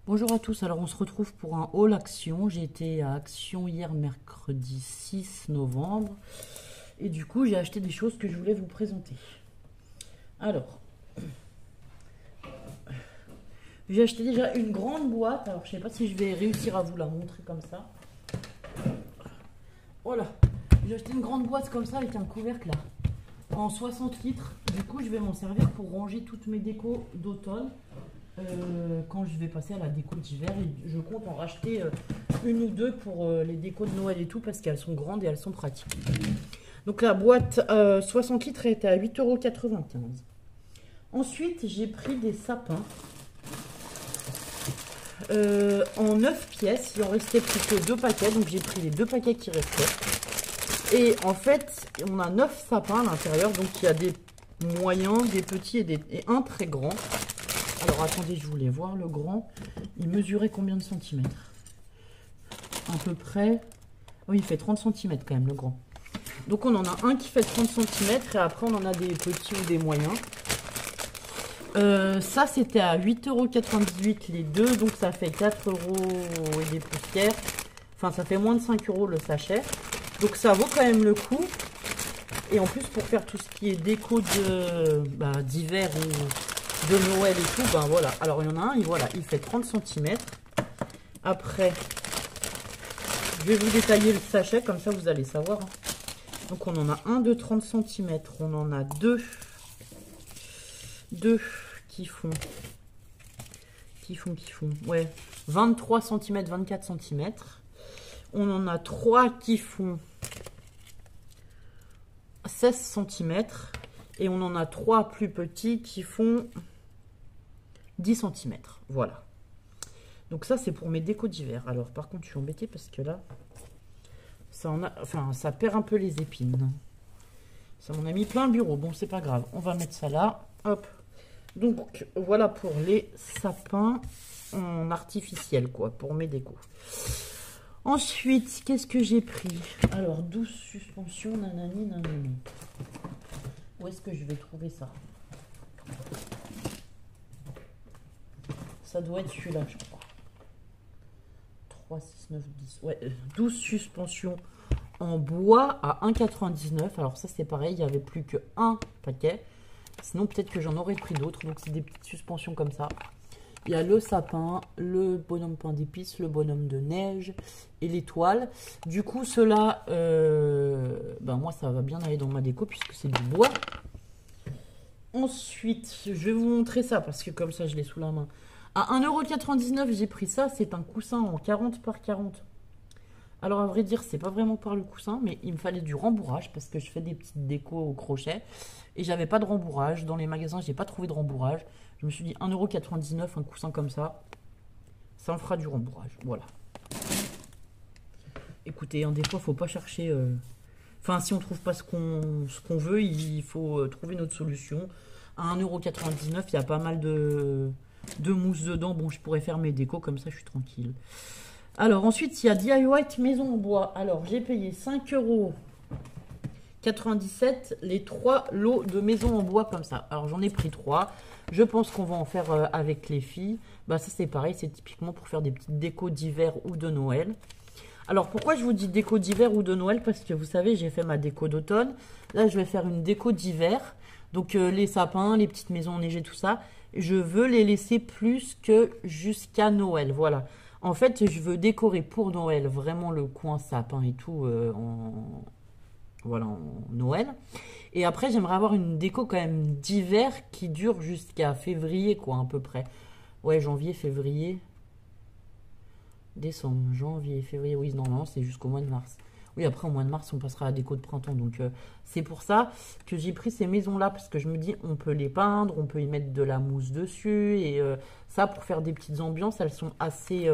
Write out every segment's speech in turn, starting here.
Bonjour à tous, alors on se retrouve pour un haul Action. J'ai été à Action hier mercredi 6 novembre et du coup j'ai acheté des choses que je voulais vous présenter. Alors, j'ai acheté déjà une grande boîte, alors je sais pas si je vais réussir à vous la montrer comme ça. Voilà, j'ai acheté une grande boîte comme ça avec un couvercle là, en 60 litres. Du coup je vais m'en servir pour ranger toutes mes décos d'automne. Quand je vais passer à la déco d'hiver, et je compte en racheter une ou deux pour les décos de Noël et tout parce qu'elles sont grandes et elles sont pratiques. Donc la boîte 60 litres était à 8,95 €. Ensuite j'ai pris des sapins en 9 pièces. Il en restait plus que 2 paquets, donc j'ai pris les 2 paquets qui restaient. Et en fait on a 9 sapins à l'intérieur, donc il y a des moyens, des petits et un très grand. Alors attendez, je voulais voir le grand. Il mesurait combien de centimètres? À peu près. Oui, il fait 30 centimètres quand même, le grand. Donc on en a un qui fait 30 centimètres et après on en a des petits ou des moyens. Ça c'était à 8,98 € les deux, donc ça fait 4 € et des poussières. Enfin ça fait moins de 5 € le sachet. Donc ça vaut quand même le coup. Et en plus pour faire tout ce qui est déco d'hiver ou de Noël et tout, ben voilà. Alors il y en a un, voilà, il fait 30 centimètres. Après, je vais vous détailler le sachet, comme ça vous allez savoir. Donc on en a un de 30 centimètres, on en a deux qui font, ouais, 23 cm, 24 centimètres. On en a 3 qui font 16 centimètres. Et on en a 3 plus petits qui font 10 centimètres. Voilà. Donc ça, c'est pour mes décos d'hiver. Alors, par contre, je suis embêtée parce que là, ça perd un peu les épines. Ça m'en a mis plein le bureau. Bon, c'est pas grave. On va mettre ça là. Hop. Donc, voilà pour les sapins en artificiel, quoi, pour mes décos. Ensuite, qu'est-ce que j'ai pris? Alors, 12 suspensions, nanani, nanani. Où est-ce que je vais trouver ça? Ça doit être celui-là, je crois. 3, 6, 9, 10. Ouais, 12 suspensions en bois à 1,99 €. Alors ça, c'est pareil, il n'y avait plus qu'un paquet. Sinon, peut-être que j'en aurais pris d'autres. Donc, c'est des petites suspensions comme ça. Il y a le sapin, le bonhomme pain d'épices, le bonhomme de neige et l'étoile. Du coup, ceux-là, moi, ça va bien aller dans ma déco puisque c'est du bois. Ensuite, je vais vous montrer ça parce que comme ça, je l'ai sous la main. À 1,99 €, j'ai pris ça. C'est un coussin en 40 par 40. Alors, à vrai dire, c'est pas vraiment par le coussin, mais il me fallait du rembourrage parce que je fais des petites décos au crochet. Et j'avais pas de rembourrage. Dans les magasins, j'ai pas trouvé de rembourrage. Je me suis dit 1,99 € un coussin comme ça. Ça en fera du rembourrage. Voilà. Écoutez, des fois, faut pas chercher... Enfin, si on trouve pas ce qu'on veut, il faut trouver une autre solution. À 1,99 €, il y a pas mal de mousse dedans. Bon, je pourrais faire mes décos comme ça, je suis tranquille. Alors, ensuite, il y a DIY maison en bois. Alors, j'ai payé 5,97 € les 3 lots de maison en bois comme ça. Alors, j'en ai pris 3. Je pense qu'on va en faire avec les filles. Bah, ça, c'est pareil. C'est typiquement pour faire des petites décos d'hiver ou de Noël. Alors, pourquoi je vous dis déco d'hiver ou de Noël? Parce que vous savez, j'ai fait ma déco d'automne. Là, je vais faire une déco d'hiver. Donc, les sapins, les petites maisons enneigées, tout ça. Je veux les laisser plus que jusqu'à Noël. Voilà. En fait, je veux décorer pour Noël vraiment le coin sapin et tout en Noël. Et après, j'aimerais avoir une déco quand même d'hiver qui dure jusqu'à février, quoi, à peu près. Ouais, janvier, février... Décembre, janvier, février, oui, normalement c'est jusqu'au mois de mars. Oui, après au mois de mars on passera à la déco de printemps. Donc c'est pour ça que j'ai pris ces maisons-là. Parce que je me dis on peut les peindre, on peut y mettre de la mousse dessus. Et ça pour faire des petites ambiances, elles sont assez...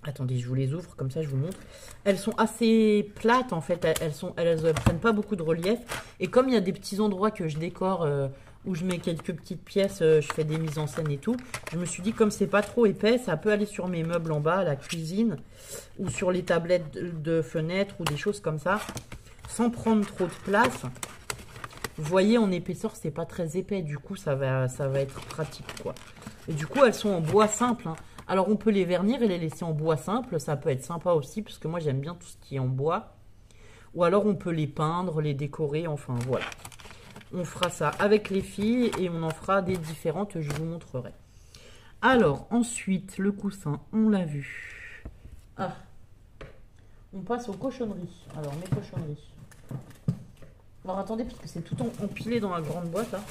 Attendez, je vous les ouvre, comme ça je vous montre. Elles sont assez plates en fait, elles prennent pas beaucoup de relief. Et comme il y a des petits endroits que je décore... où je mets quelques petites pièces, je fais des mises en scène et tout. Je me suis dit, comme c'est pas trop épais, ça peut aller sur mes meubles en bas, à la cuisine, ou sur les tablettes de fenêtres, ou des choses comme ça, sans prendre trop de place. Vous voyez, en épaisseur, c'est pas très épais. Du coup, ça va être pratique, quoi. Et du coup, elles sont en bois simple, hein. Alors, on peut les vernir et les laisser en bois simple. Ça peut être sympa aussi, parce que moi, j'aime bien tout ce qui est en bois. Ou alors, on peut les peindre, les décorer. Enfin, voilà. On fera ça avec les filles et on en fera des différentes. Je vous montrerai. Alors, ensuite, le coussin, on l'a vu. Ah, on passe aux cochonneries. Alors, mes cochonneries. Alors, attendez, puisque c'est tout empilé dans la grande boîte, là.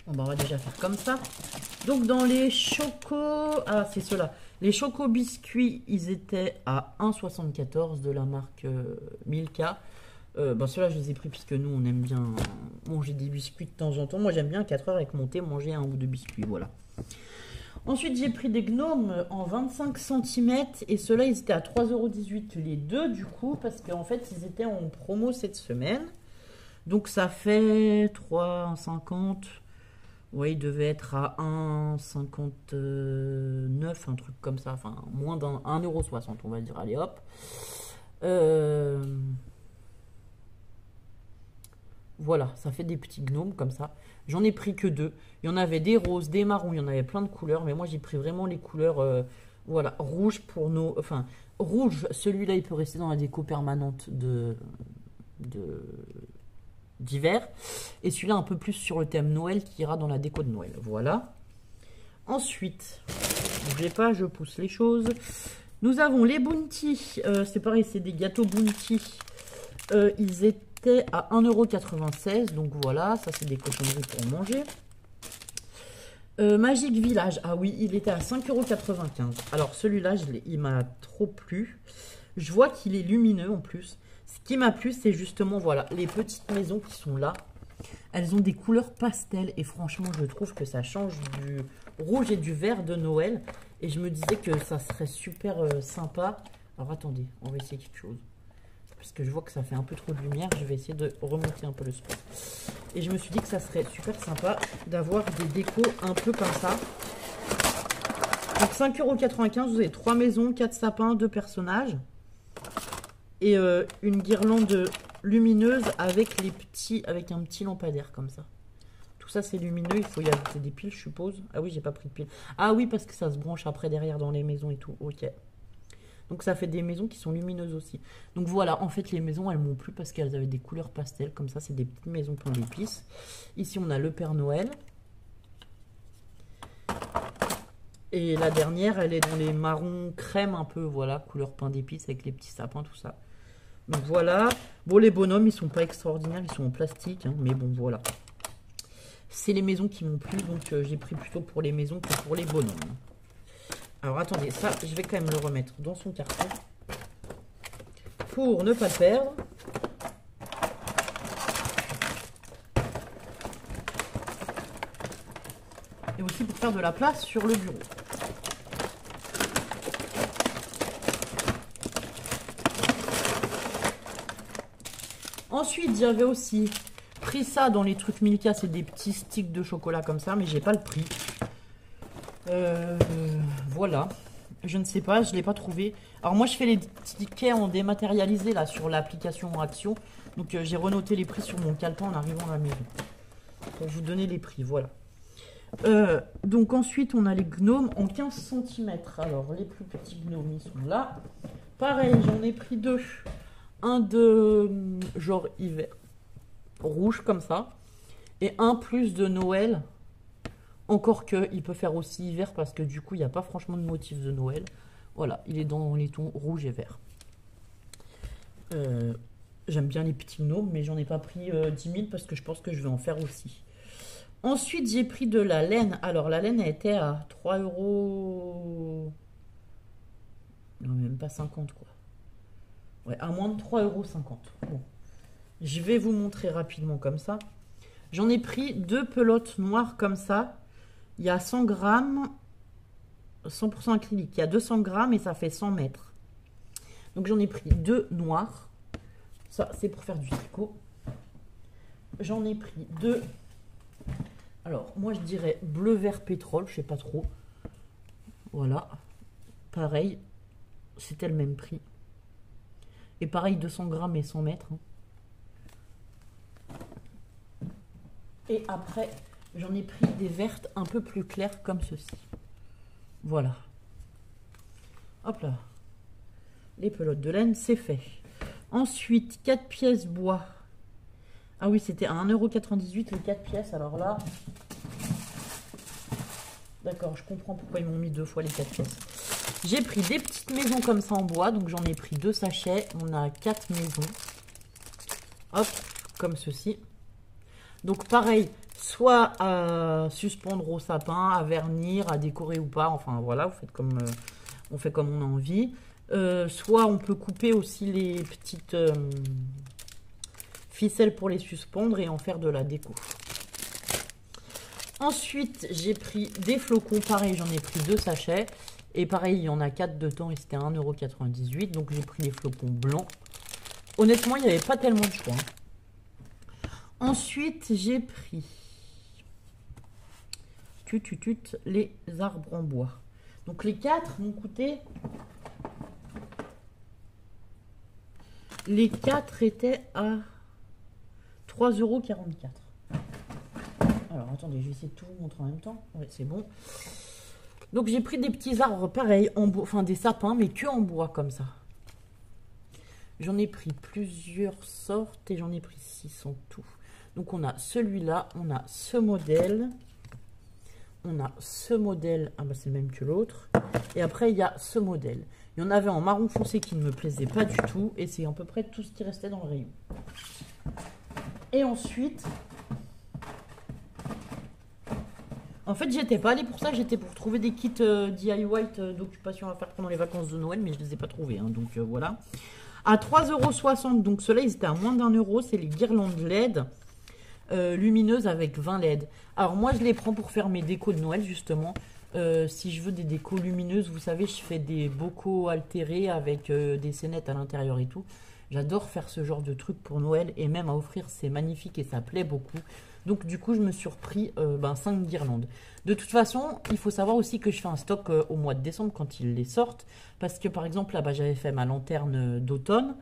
Bon, bah, on va déjà faire comme ça. Donc, dans les chocos... Ah, c'est ceux-là. Les chocos biscuits, ils étaient à 1,74 de la marque Milka. Bah, ceux-là, je les ai pris puisque nous, on aime bien manger des biscuits de temps en temps. Moi, j'aime bien à 4 heures avec mon thé manger un ou deux biscuits, voilà. Ensuite, j'ai pris des gnomes en 25 cm et ceux-là, ils étaient à 3,18 € les deux, du coup, parce qu'en fait, ils étaient en promo cette semaine. Donc, ça fait 3,50 €. Oui, il devait être à 1,59 €, un truc comme ça. Enfin, moins d'1,60 €, on va dire. Allez, hop. Voilà, ça fait des petits gnomes comme ça. J'en ai pris que deux. Il y en avait des roses, des marrons, il y en avait plein de couleurs. Mais moi, j'ai pris vraiment les couleurs, voilà, rouge pour nos... Enfin, rouge, celui-là, il peut rester dans la déco permanente d'hiver. Et celui-là, un peu plus sur le thème Noël, qui ira dans la déco de Noël. Voilà. Ensuite, n'oubliez pas, je pousse les choses. Nous avons les Bounty. C'est pareil, c'est des gâteaux Bounty. Ils étaient à 1,96 €. Donc voilà, ça c'est des cochonneries pour manger. Magic Village. Ah oui, il était à 5,95 €. Alors celui-là, il m'a trop plu. Je vois qu'il est lumineux en plus. Ce qui m'a plu, c'est justement, voilà, les petites maisons qui sont là. Elles ont des couleurs pastel. Et franchement, je trouve que ça change du rouge et du vert de Noël. Et je me disais que ça serait super sympa. Alors attendez, on va essayer quelque chose. Parce que je vois que ça fait un peu trop de lumière. Je vais essayer de remonter un peu le spot. Et je me suis dit que ça serait super sympa d'avoir des décos un peu comme ça. Donc 5,95 €, vous avez 3 maisons, 4 sapins, 2 personnages. Et une guirlande lumineuse avec un petit lampadaire comme ça. Tout ça c'est lumineux, il faut y ajouter des piles je suppose. Ah oui, j'ai pas pris de piles. Ah oui, parce que ça se branche après derrière dans les maisons et tout. Ok. Donc ça fait des maisons qui sont lumineuses aussi. Donc voilà, en fait les maisons elles m'ont plu parce qu'elles avaient des couleurs pastel. Comme ça, c'est des petites maisons plein d'épices. Ici on a le Père Noël. Et la dernière, elle est dans les marrons crème un peu, voilà, couleur pain d'épices avec les petits sapins, tout ça. Donc voilà. Bon, les bonhommes, ils sont pas extraordinaires, ils sont en plastique, hein, mais bon, voilà. C'est les maisons qui m'ont plu, donc j'ai pris plutôt pour les maisons que pour les bonhommes. Alors attendez, ça, je vais quand même le remettre dans son carton pour ne pas le perdre. Et aussi pour faire de la place sur le bureau. Ensuite, j'avais aussi pris ça dans les trucs Milka, c'est des petits sticks de chocolat comme ça, mais j'ai pas le prix. Voilà, je ne sais pas, je ne l'ai pas trouvé. Alors moi je fais les tickets en dématérialisé là sur l'application Action. Donc j'ai renoté les prix sur mon calepin en arrivant à la maison. Pour vous donner les prix, voilà. Donc ensuite on a les gnomes en 15 cm. Alors les plus petits gnomes ils sont là. Pareil, j'en ai pris deux. Un de genre hiver rouge comme ça. Et un plus de Noël. Encore que, il peut faire aussi hiver parce que du coup, il n'y a pas franchement de motif de Noël. Voilà, il est dans les tons rouge et vert. J'aime bien les petits gnomes, mais j'en ai pas pris 10 000 parce que je pense que je vais en faire aussi. Ensuite, j'ai pris de la laine. Alors, la laine, elle était à 3 €. Non, même pas 50, quoi. Ouais, à moins de 3,50 €. Bon. Je vais vous montrer rapidement comme ça. J'en ai pris deux pelotes noires comme ça. Il y a 100 grammes, 100% acrylique. Il y a 200 grammes et ça fait 100 mètres. Donc j'en ai pris deux noirs. Ça, c'est pour faire du tricot. J'en ai pris deux. Alors, moi, je dirais bleu, vert, pétrole. Je sais pas trop. Voilà. Pareil. C'était le même prix. Et pareil, 200 grammes et 100 mètres. Et après, j'en ai pris des vertes un peu plus claires comme ceci. Voilà. Hop là. Les pelotes de laine, c'est fait. Ensuite, 4 pièces bois. Ah oui, c'était à 1,98 € les 4 pièces. Alors là... D'accord, je comprends pourquoi ils m'ont mis 2 fois les 4 pièces. J'ai pris des petites maisons comme ça en bois. Donc j'en ai pris 2 sachets. On a 4 maisons. Hop, comme ceci. Donc pareil, soit à suspendre au sapin, à vernir, à décorer ou pas. Enfin voilà, vous faites comme, on fait comme on a envie. Soit on peut couper aussi les petites ficelles pour les suspendre et en faire de la déco. Ensuite, j'ai pris des flocons. Pareil, j'en ai pris 2 sachets. Et pareil, il y en a 4 dedans et c'était à 1,98 €. Donc j'ai pris des flocons blancs. Honnêtement, il n'y avait pas tellement de choix. Ensuite, j'ai pris les arbres en bois. Donc les 4 m'ont coûté... Les 4 étaient à 3,44 €. Alors attendez, je vais essayer de tout vous montrer en même temps. Ouais, c'est bon. Donc j'ai pris des petits arbres pareils, en bois, enfin des sapins, mais que en bois comme ça. J'en ai pris plusieurs sortes et j'en ai pris 6 en tout. Donc on a celui-là, on a ce modèle. On a ce modèle, ah bah c'est le même que l'autre. Et après il y a ce modèle. Il y en avait en marron foncé qui ne me plaisait pas du tout. Et c'est à peu près tout ce qui restait dans le rayon. Et ensuite... En fait, j'étais pas allée pour ça, j'étais pour trouver des kits DIY d'occupation à faire pendant les vacances de Noël, mais je les ai pas trouvés, hein, donc voilà. À 3,60 €, donc ceux-là, ils étaient à moins d'1 €, c'est les guirlandes LED lumineuses avec 20 LED. Alors moi, je les prends pour faire mes décos de Noël, justement. Si je veux des décos lumineuses, vous savez, je fais des bocaux altérés avec des scénettes à l'intérieur et tout. J'adore faire ce genre de truc pour Noël et même à offrir, c'est magnifique et ça plaît beaucoup. Donc du coup, je me suis repris 5 guirlandes. De toute façon, il faut savoir aussi que je fais un stock au mois de décembre quand ils les sortent. Parce que par exemple, là-bas, j'avais fait ma lanterne d'automne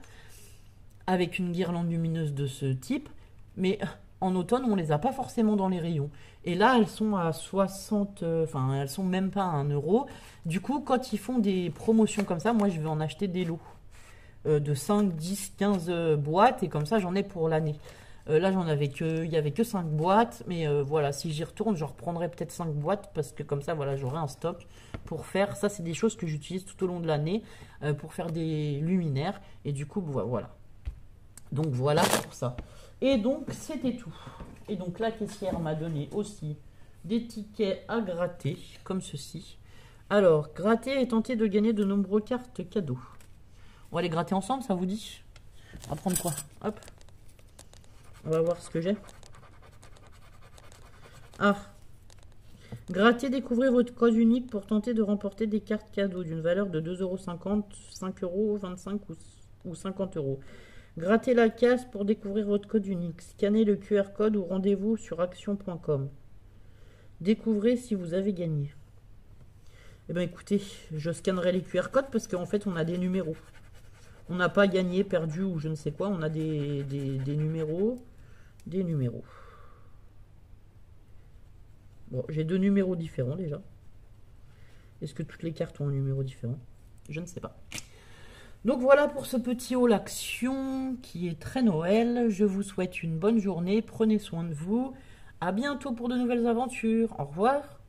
avec une guirlande lumineuse de ce type. Mais en automne, on les a pas forcément dans les rayons. Et là, elles sont à 60... Enfin, elles sont même pas à 1 €. Du coup, quand ils font des promotions comme ça, moi, je vais en acheter des lots. De 5, 10, 15 boîtes. Et comme ça, j'en ai pour l'année. Là, il y avait que 5 boîtes, mais voilà, si j'y retourne, je reprendrai peut-être 5 boîtes parce que comme ça, voilà, j'aurai un stock pour faire. Ça, c'est des choses que j'utilise tout au long de l'année pour faire des luminaires. Et du coup, voilà. Donc voilà pour ça. Et donc, c'était tout. Et donc, la caissière m'a donné aussi des tickets à gratter, comme ceci. Alors, gratter et tenter de gagner de nombreuses cartes cadeaux. On va les gratter ensemble, ça vous dit? On va prendre quoi? Hop. On va voir ce que j'ai. Ah. Grattez, découvrez votre code unique pour tenter de remporter des cartes cadeaux d'une valeur de 2,50 €, 5 €, 25 € ou 50 €. Grattez la case pour découvrir votre code unique. Scannez le QR code ou rendez-vous sur action.com. Découvrez si vous avez gagné. Eh bien écoutez, je scannerai les QR codes parce qu'en fait on a des numéros. On n'a pas gagné, perdu ou je ne sais quoi. On a des numéros. Des numéros. Bon, j'ai 2 numéros différents déjà. Est-ce que toutes les cartes ont un numéro différent? Je ne sais pas. Donc voilà pour ce petit haul action qui est très Noël. Je vous souhaite une bonne journée. Prenez soin de vous. À bientôt pour de nouvelles aventures. Au revoir.